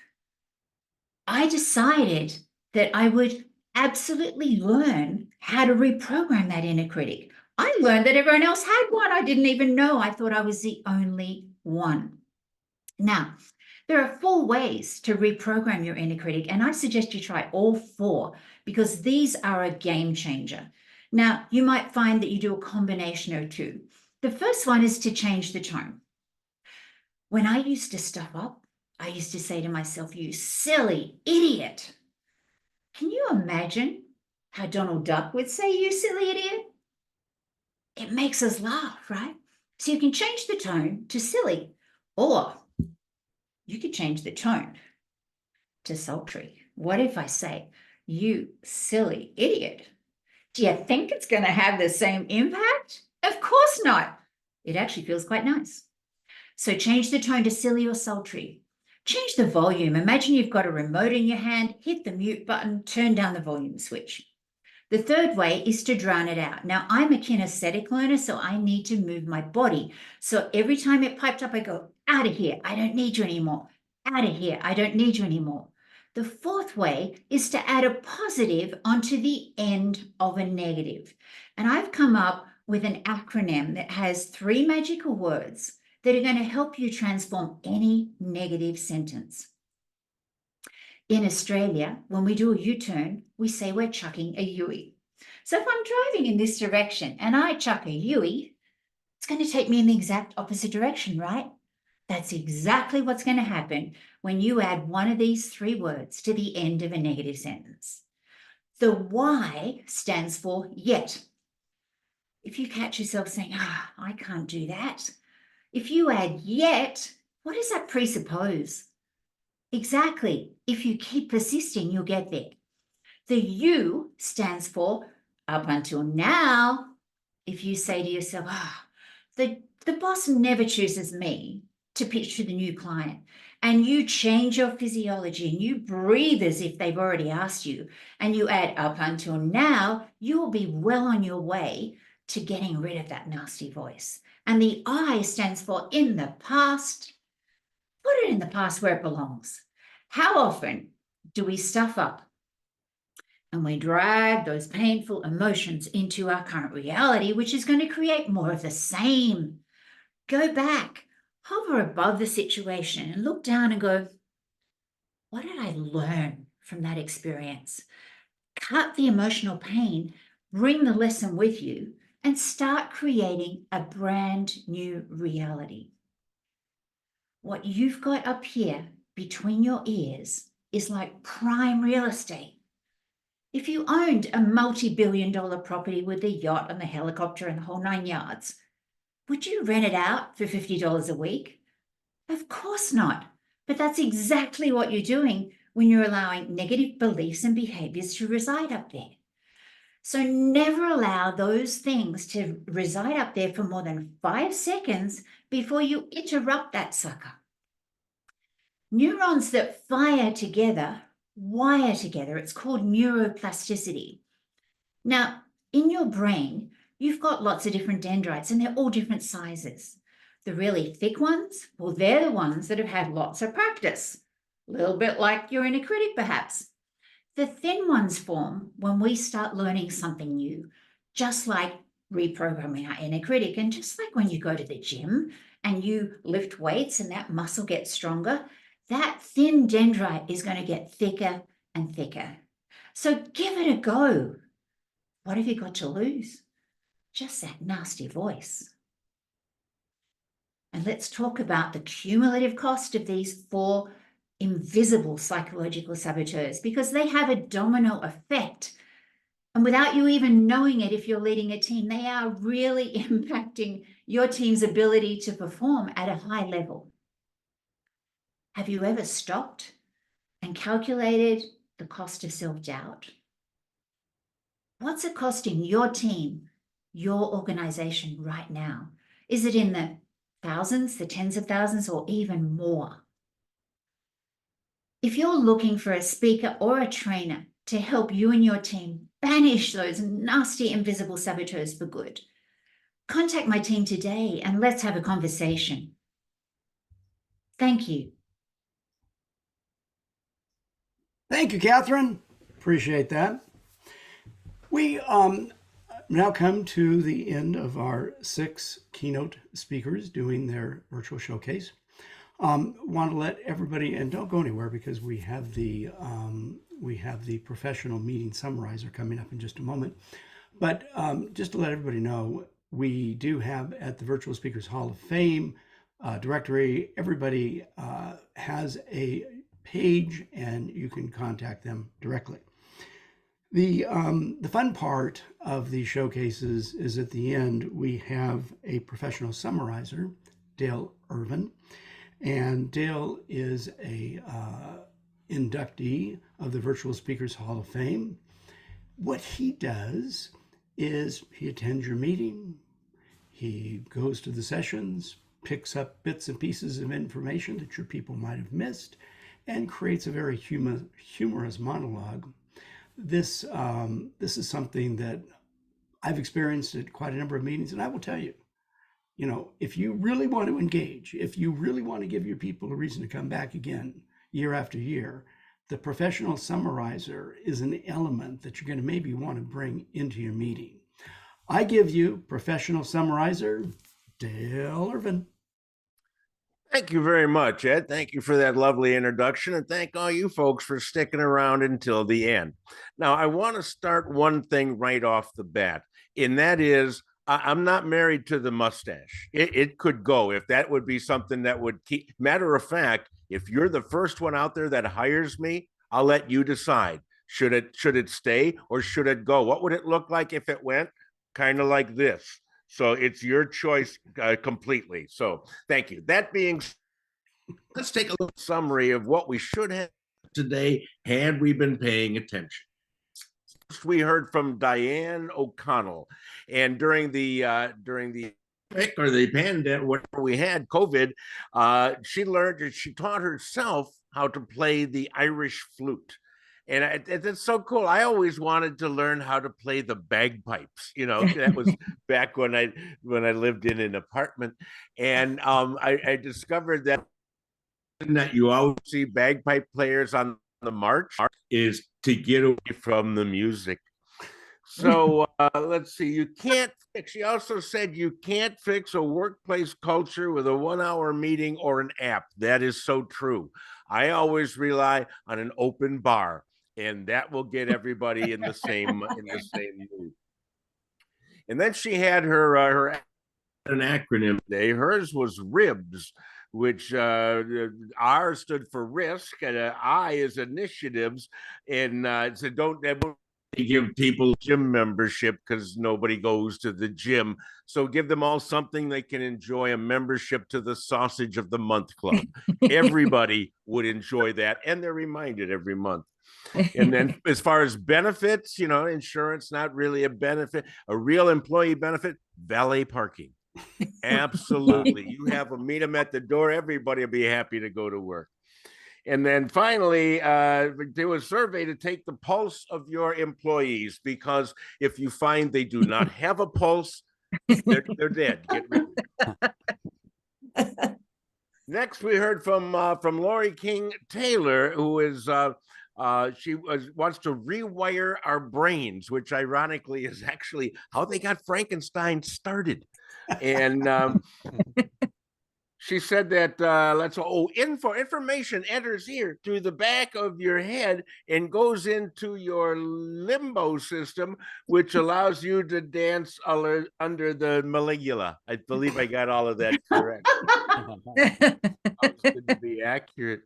I decided that I would absolutely learn how to reprogram that inner critic. I learned that everyone else had one. I didn't even know. I thought I was the only one. Now, there are 4 ways to reprogram your inner critic, and I suggest you try all 4 because these are a game changer. Now, you might find that you do a combination of 2. The first one is to change the tone. When I used to stuff up, I used to say to myself, you silly idiot. Can you imagine how Donald Duck would say, you silly idiot? It makes us laugh, right? So you can change the tone to silly, or you could change the tone to sultry? What if I say, you silly idiot? Do you think it's going to have the same impact? Of course not. It actually feels quite nice. So change the tone to silly or sultry. Change the volume. Imagine you've got a remote in your hand, hit the mute button, turn down the volume switch. The third way is to drown it out. Now, I'm a kinesthetic learner, so I need to move my body. So every time it piped up, I go, out of here. I don't need you anymore. Out of here. I don't need you anymore. The fourth way is to add a positive onto the end of a negative. And I've come up with an acronym that has 3 magical words that are going to help you transform any negative sentence. In Australia, when we do a U-turn, we say we're chucking a Yui. So if I'm driving in this direction and I chuck a Yui, it's going to take me in the exact opposite direction, right? That's exactly what's going to happen when you add one of these 3 words to the end of a negative sentence. The Y stands for yet. If you catch yourself saying, I can't do that. If you add yet, what does that presuppose? Exactly. If you keep persisting, you'll get there. The U stands for up until now. If you say to yourself, the boss never chooses me to pitch to the new client, and you change your physiology and you breathe as if they've already asked you, and you add up until now, you will be well on your way to getting rid of that nasty voice. And the I stands for in the past. Put it in the past where it belongs. How often do we stuff up and we drag those painful emotions into our current reality, which is going to create more of the same? Go back, hover above the situation and look down and go, what did I learn from that experience? Cut the emotional pain, bring the lesson with you, and start creating a brand new reality. What you've got up here between your ears is like prime real estate. If you owned a multi-billion-dollar property with the yacht and the helicopter and the whole 9 yards, would you rent it out for $50 a week? Of course not. But that's exactly what you're doing when you're allowing negative beliefs and behaviors to reside up there. So never allow those things to reside up there for more than 5 seconds before you interrupt that sucker. Neurons that fire together, wire together. It's called neuroplasticity. Now, in your brain, you've got lots of different dendrites and they're all different sizes. The really thick ones, well, they're the ones that have had lots of practice. A little bit like your inner critic, perhaps. The thin ones form when we start learning something new, just like reprogramming our inner critic. And just like when you go to the gym and you lift weights and that muscle gets stronger, that thin dendrite is going to get thicker and thicker. So give it a go. What have you got to lose? Just that nasty voice. And let's talk about the cumulative cost of these 4 invisible psychological saboteurs, because they have a domino effect. And without you even knowing it, if you're leading a team, they are really impacting your team's ability to perform at a high level. Have you ever stopped and calculated the cost of self-doubt? What's it costing your team, your organization right now? Is it in the thousands, the tens of thousands, or even more? If you're looking for a speaker or a trainer to help you and your team banish those nasty invisible saboteurs for good, contact my team today and let's have a conversation. Thank you. Thank you, Kathryn. Appreciate that. We now come to the end of our 6 keynote speakers doing their virtual showcase. Want to let everybody, and don't go anywhere because we have the professional meeting summarizer coming up in just a moment. But just to let everybody know, we do have at the Virtual Speakers Hall of Fame directory, everybody has a page and you can contact them directly. The fun part of these showcases is at the end, we have a professional summarizer, Dale Irvin. And Dale is a inductee of the Virtual Speakers Hall of Fame. What he does is he attends your meeting, he goes to the sessions, picks up bits and pieces of information that your people might have missed, and creates a very humorous monologue. This is something that I've experienced at quite a number of meetings, and I will tell you, if you really want to engage, if you really want to give your people a reason to come back again year after year, the professional summarizer is an element that you're going to maybe want to bring into your meeting. I give you professional summarizer, Dale Irvin. Thank you very much, Ed. Thank you for that lovely introduction, and thank all you folks for sticking around until the end. Now, I want to start one thing right off the bat, and that is I'm not married to the mustache. It could go if that would be something that would keep. Matter of fact, if you're the first one out there that hires me, I'll let you decide. Should it stay or should it go? What would it look like if it went kind of like this? So it's your choice completely. So thank you. That being said, let's take a little summary of what we should have today had we been paying attention. First, we heard from Diane O'Connell, and during the pandemic, whatever we had, COVID, she taught herself how to play the Irish flute. And it's so cool. I always wanted to learn how to play the bagpipes. That was back when I lived in an apartment. And I discovered that you always see bagpipe players on the march is to get away from the music. So let's see. You can't fix. She also said you can't fix a workplace culture with a 1-hour meeting or an app. That is so true. I always rely on an open bar, and that will get everybody in the same mood. And then she had her an acronym today. Hers was RIBS, which R stood for risk, and I is initiatives, and so don't give people gym membership because nobody goes to the gym. So give them all something they can enjoy, a membership to the Sausage of the Month Club. Everybody would enjoy that, and they're reminded every month. And then as far as benefits, insurance, not really a benefit. A real employee benefit, valet parking. Absolutely. You meet them at the door, everybody will be happy to go to work. And then finally, do a survey to take the pulse of your employees, because if you find they do not have a pulse, they're dead. Get rid of them. Next, we heard from Lori King Taylor, who is wants to rewire our brains, which ironically is actually how they got Frankenstein started. And she said that information enters here through the back of your head and goes into your limbo system, which allows you to dance under the Maligula. I believe I got all of that correct. To be accurate.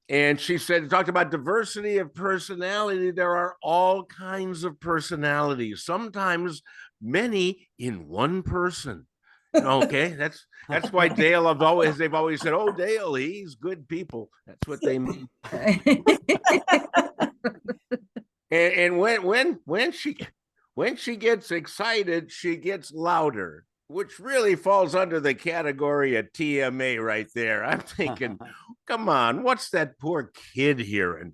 And she talked about diversity of personality. There are all kinds of personalities, sometimes many in one person. Okay, that's why Dale they've always said, "Oh, Dale, he's good people." That's what they mean. and when she gets excited, she gets louder, which really falls under the category of TMA right there. I'm thinking, come on, what's that poor kid hearing?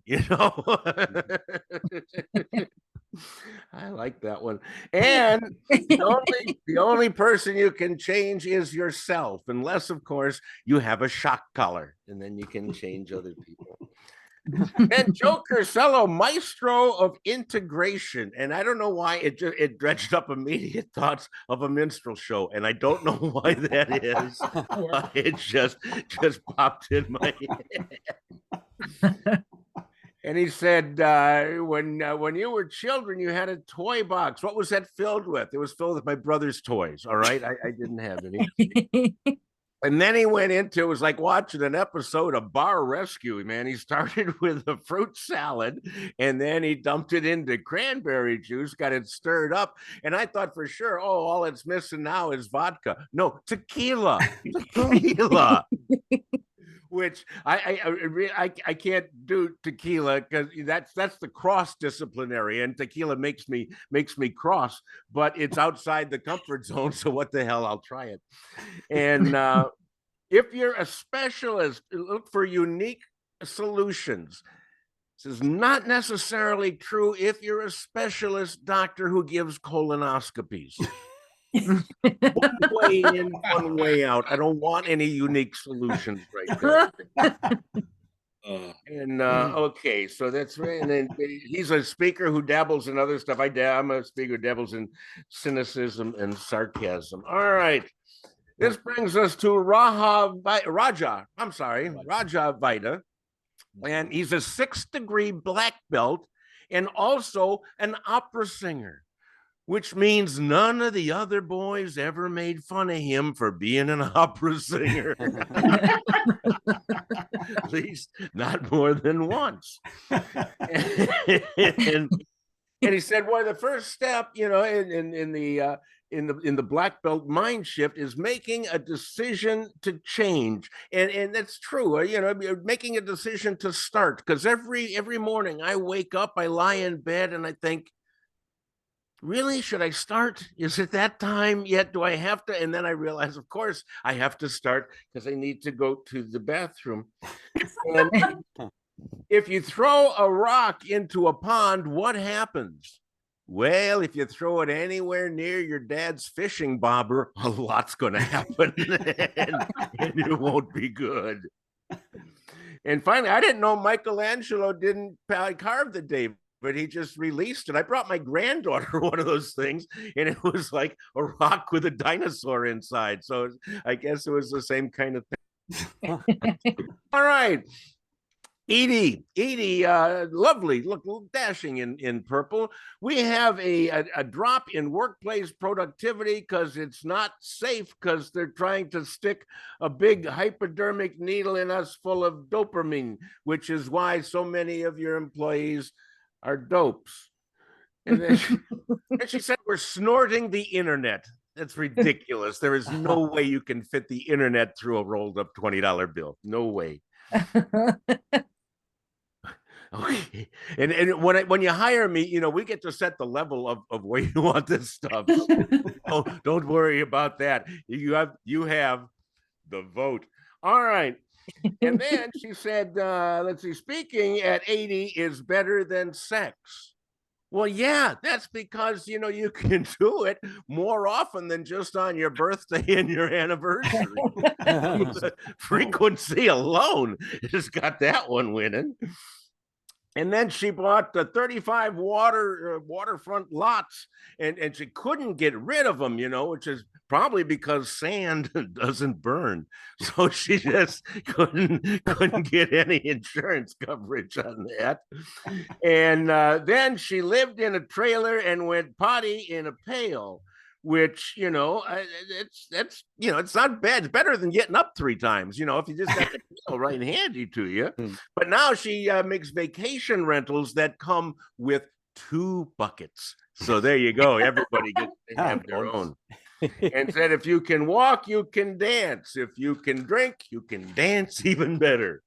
I like that one. And the only person you can change is yourself, unless, of course, you have a shock collar, and then you can change other people. And Joe Curcillo, maestro of integration. And I don't know why it dredged up immediate thoughts of a minstrel show. And I don't know why that is. It just popped in my head. And he said, when you were children, you had a toy box. What was that filled with? It was filled with my brother's toys. All right. I didn't have any. And then he went into, it was like watching an episode of Bar Rescue, man. He started with a fruit salad, and then he dumped it into cranberry juice, got it stirred up. And I thought for sure, all it's missing now is vodka. No, tequila. Tequila. which I can't do tequila because that's the cross disciplinary, and tequila makes me cross, but it's outside the comfort zone. So what the hell? I'll try it. And if you're a specialist, look for unique solutions. This is not necessarily true if you're a specialist doctor who gives colonoscopies. One way in, one way out. I don't want any unique solutions right there. And okay, so that's right. And then he's a speaker who dabbles in other stuff. I'm a speaker who dabbles in cynicism and sarcasm. All right. This brings us to Raja Vaidya. And he's a 6th-degree black belt and also an opera singer, which means none of the other boys ever made fun of him for being an opera singer. At least not more than once. And he said, well, the first step, in the black belt mind shift is making a decision to change. And that's true. Making a decision to start, because every morning I wake up, I lie in bed and I think, really, should I start? Is it that time yet? Do I have to? And then I realize, of course, I have to start because I need to go to the bathroom. And if you throw a rock into a pond, what happens? Well, if you throw it anywhere near your dad's fishing bobber, a lot's going to happen, and it won't be good. And finally, I didn't know Michelangelo didn't carve the David, but he just released it. I brought my granddaughter one of those things, and it was like a rock with a dinosaur inside. So I guess it was the same kind of thing. All right. Edie, lovely, look dashing in purple. We have a drop in workplace productivity because it's not safe, because they're trying to stick a big hypodermic needle in us full of dopamine, which is why so many of your employees are dopes. And then she said, we're snorting the internet. That's ridiculous. There is no way you can fit the internet through a rolled up $20 bill. No way. Okay. And when you hire me, we get to set the level of where you want this stuff. So don't worry about that. You have the vote. All right. And then she said, let's see, speaking at 80 is better than sex. Well, yeah, that's because, you can do it more often than just on your birthday and your anniversary. The frequency alone has got that one winning. And then she bought the 35 waterfront lots, and she couldn't get rid of them, which is probably because sand doesn't burn. So she just couldn't get any insurance coverage on that. And then she lived in a trailer and went potty in a pail, which, it's not bad. It's better than getting up 3 times, if you just got the pail right handy to you. But now she makes vacation rentals that come with 2 buckets. So there you go. Everybody gets to have their own. And said, if you can walk, you can dance. If you can drink, you can dance even better.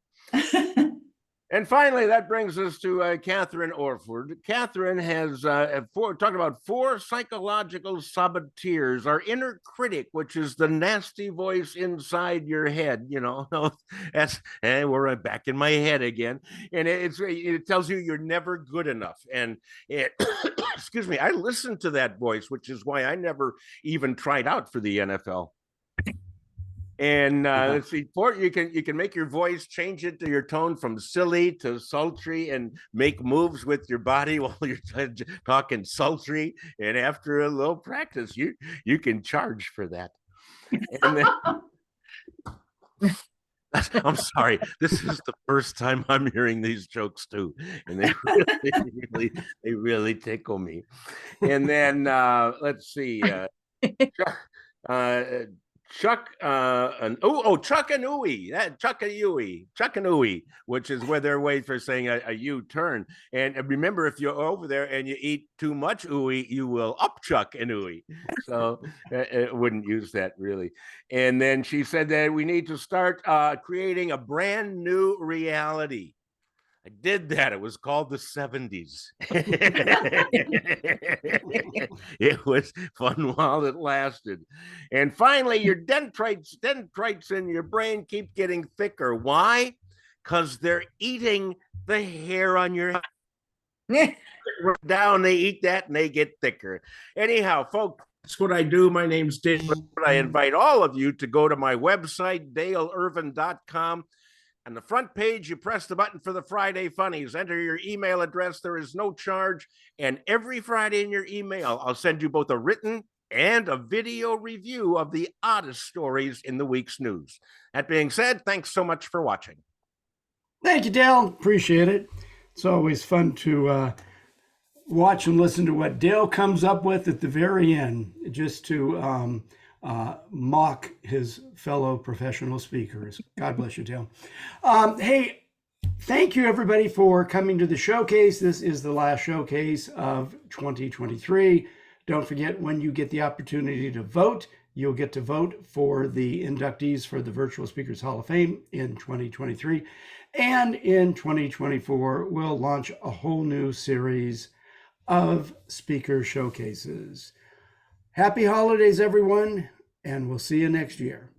And finally, that brings us to Kathryn Orford. Kathryn has talked about 4 psychological saboteurs: our inner critic, which is the nasty voice inside your head. We're back in my head again. And it tells you you're never good enough. And excuse me, I listened to that voice, which is why I never even tried out for the NFL. And let's see, you can make your voice, change it to your tone from silly to sultry, and make moves with your body while you're talking sultry. And after a little practice, you can charge for that. And then, I'm sorry, this is the first time I'm hearing these jokes too, and they really tickle me. And then let's see. Chuck Chuckanooey, which is where they're waiting for saying a U-turn. And remember, if you're over there and you eat too much ooey, you will upchuck an ooey. So it wouldn't use that really. And then she said that we need to start creating a brand new reality. I did that. It was called the 70s. It was fun while it lasted. And finally, your dendrites in your brain keep getting thicker. Why? Because they're eating the hair on your head. Down, they eat that and they get thicker. Anyhow, folks, that's what I do. My name's Dale. I invite all of you to go to my website, daleirvin.com. On the front page, you press the button for the Friday Funnies. Enter your email address. There is no charge. And every Friday in your email, I'll send you both a written and a video review of the oddest stories in the week's news. That being said, thanks so much for watching. Thank you, Dale. Appreciate it. It's always fun to watch and listen to what Dale comes up with at the very end, just to mock his fellow professional speakers. God bless you, Dale. Hey, thank you everybody for coming to the showcase. This is the last showcase of 2023. Don't forget, when you get the opportunity to vote, you'll get to vote for the inductees for the Virtual Speakers Hall of Fame in 2023. And in 2024, we'll launch a whole new series of speaker showcases. Happy holidays, everyone, and we'll see you next year.